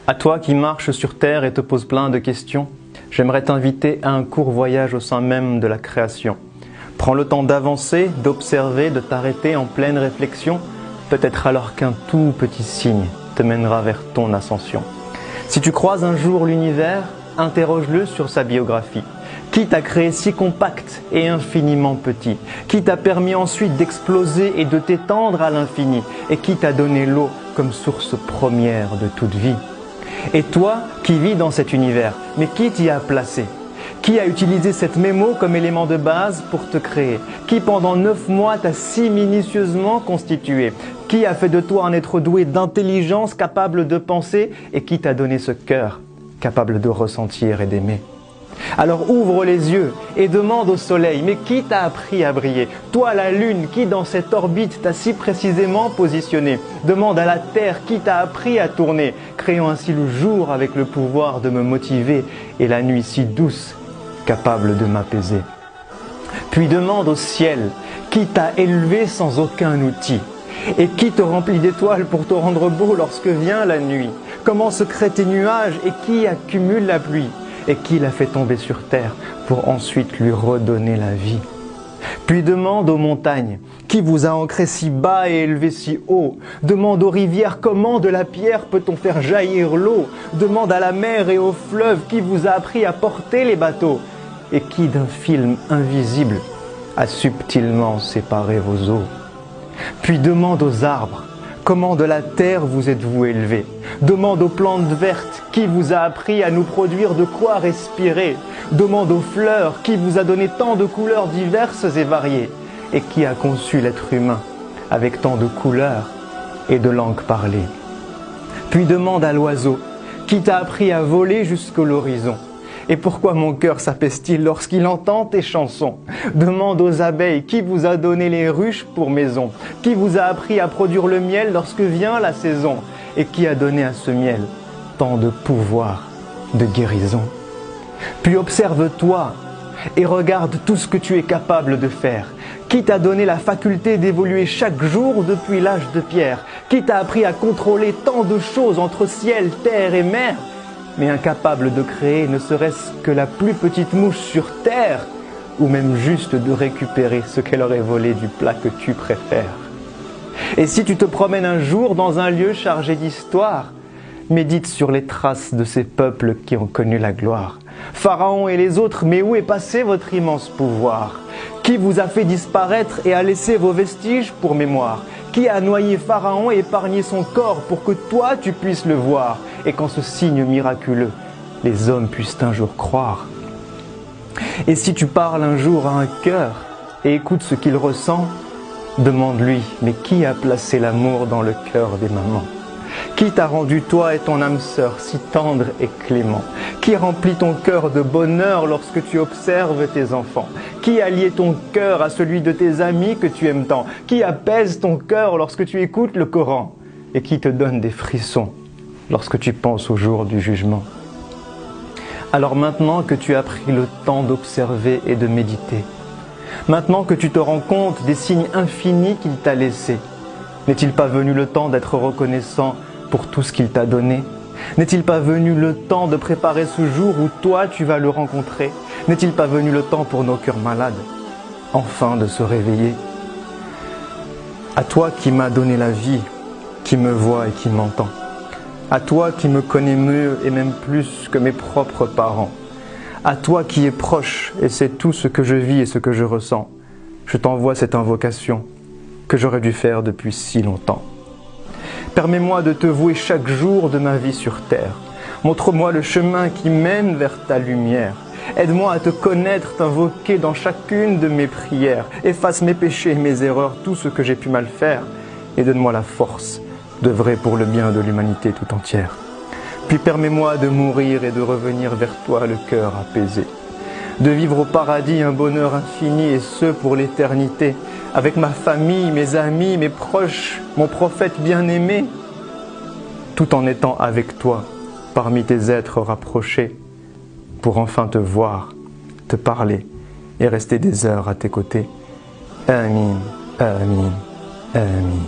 À toi qui marches sur terre et te poses plein de questions, j'aimerais t'inviter à un court voyage au sein même de la création. Prends le temps d'avancer, d'observer, de t'arrêter en pleine réflexion, peut-être alors qu'un tout petit signe te mènera vers ton ascension. Si tu croises un jour l'univers, interroge-le sur sa biographie. Qui t'a créé si compact et infiniment petit? Qui t'a permis ensuite d'exploser et de t'étendre à l'infini? Et qui t'a donné l'eau comme source première de toute vie? Et toi qui vis dans cet univers, mais qui t'y a placé? Qui a utilisé cette mémo comme élément de base pour te créer? Qui pendant 9 mois t'a si minutieusement constitué? Qui a fait de toi un être doué d'intelligence capable de penser? Et qui t'a donné ce cœur capable de ressentir et d'aimer? Alors ouvre les yeux et demande au soleil, mais qui t'a appris à briller? Toi la lune, qui dans cette orbite t'a si précisément positionné? Demande à la terre, qui t'a appris à tourner, créant ainsi le jour avec le pouvoir de me motiver et la nuit si douce, capable de m'apaiser. Puis demande au ciel, qui t'a élevé sans aucun outil? Et qui te remplit d'étoiles pour te rendre beau lorsque vient la nuit? Comment se créent tes nuages et qui accumule la pluie? Et qui l'a fait tomber sur terre pour ensuite lui redonner la vie? Puis demande aux montagnes, qui vous a ancré si bas et élevé si haut? Demande aux rivières, comment de la pierre peut-on faire jaillir l'eau? Demande à la mer et aux fleuves, qui vous a appris à porter les bateaux? Et qui d'un film invisible a subtilement séparé vos eaux? Puis demande aux arbres, comment de la terre vous êtes-vous élevé? Demande aux plantes vertes, qui vous a appris à nous produire de quoi respirer? Demande aux fleurs, qui vous a donné tant de couleurs diverses et variées? Et qui a conçu l'être humain avec tant de couleurs et de langues parlées? Puis demande à l'oiseau, qui t'a appris à voler jusqu'à l'horizon? Et pourquoi mon cœur s'apaise-t-il lorsqu'il entend tes chansons? Demande aux abeilles, qui vous a donné les ruches pour maison? Qui vous a appris à produire le miel lorsque vient la saison? Et qui a donné à ce miel tant de pouvoir, de guérison? Puis observe-toi et regarde tout ce que tu es capable de faire. Qui t'a donné la faculté d'évoluer chaque jour depuis l'âge de pierre? Qui t'a appris à contrôler tant de choses entre ciel, terre et mer? Mais incapable de créer ne serait-ce que la plus petite mouche sur terre, ou même juste de récupérer ce qu'elle aurait volé du plat que tu préfères. Et si tu te promènes un jour dans un lieu chargé d'histoire, médite sur les traces de ces peuples qui ont connu la gloire. Pharaon et les autres, mais où est passé votre immense pouvoir? Qui vous a fait disparaître et a laissé vos vestiges pour mémoire? Qui a noyé Pharaon et épargné son corps pour que toi tu puisses le voir? Et qu'en ce signe miraculeux, les hommes puissent un jour croire. Et si tu parles un jour à un cœur et écoutes ce qu'il ressent, demande-lui, mais qui a placé l'amour dans le cœur des mamans? Qui t'a rendu toi et ton âme sœur si tendre et clément? Qui remplit ton cœur de bonheur lorsque tu observes tes enfants? Qui a lié ton cœur à celui de tes amis que tu aimes tant? Qui apaise ton cœur lorsque tu écoutes le Coran? Et qui te donne des frissons lorsque tu penses au jour du jugement? Alors maintenant que tu as pris le temps d'observer et de méditer, maintenant que tu te rends compte des signes infinis qu'il t'a laissés, n'est-il pas venu le temps d'être reconnaissant pour tout ce qu'il t'a donné? N'est-il pas venu le temps de préparer ce jour où toi tu vas le rencontrer? N'est-il pas venu le temps pour nos cœurs malades, enfin de se réveiller? À toi qui m'as donné la vie, qui me vois et qui m'entend, à toi qui me connais mieux et même plus que mes propres parents, à toi qui es proche et sais tout ce que je vis et ce que je ressens, je t'envoie cette invocation que j'aurais dû faire depuis si longtemps. Permets-moi de te vouer chaque jour de ma vie sur terre. Montre-moi le chemin qui mène vers ta lumière. Aide-moi à te connaître, t'invoquer dans chacune de mes prières. Efface mes péchés et mes erreurs, tout ce que j'ai pu mal faire, et donne-moi la force d'œuvrer pour le bien de l'humanité tout entière. Puis permets-moi de mourir et de revenir vers toi le cœur apaisé. De vivre au paradis un bonheur infini et ce pour l'éternité, avec ma famille, mes amis, mes proches, mon prophète bien-aimé, tout en étant avec toi, parmi tes êtres rapprochés, pour enfin te voir, te parler et rester des heures à tes côtés. Amin, amin, amin.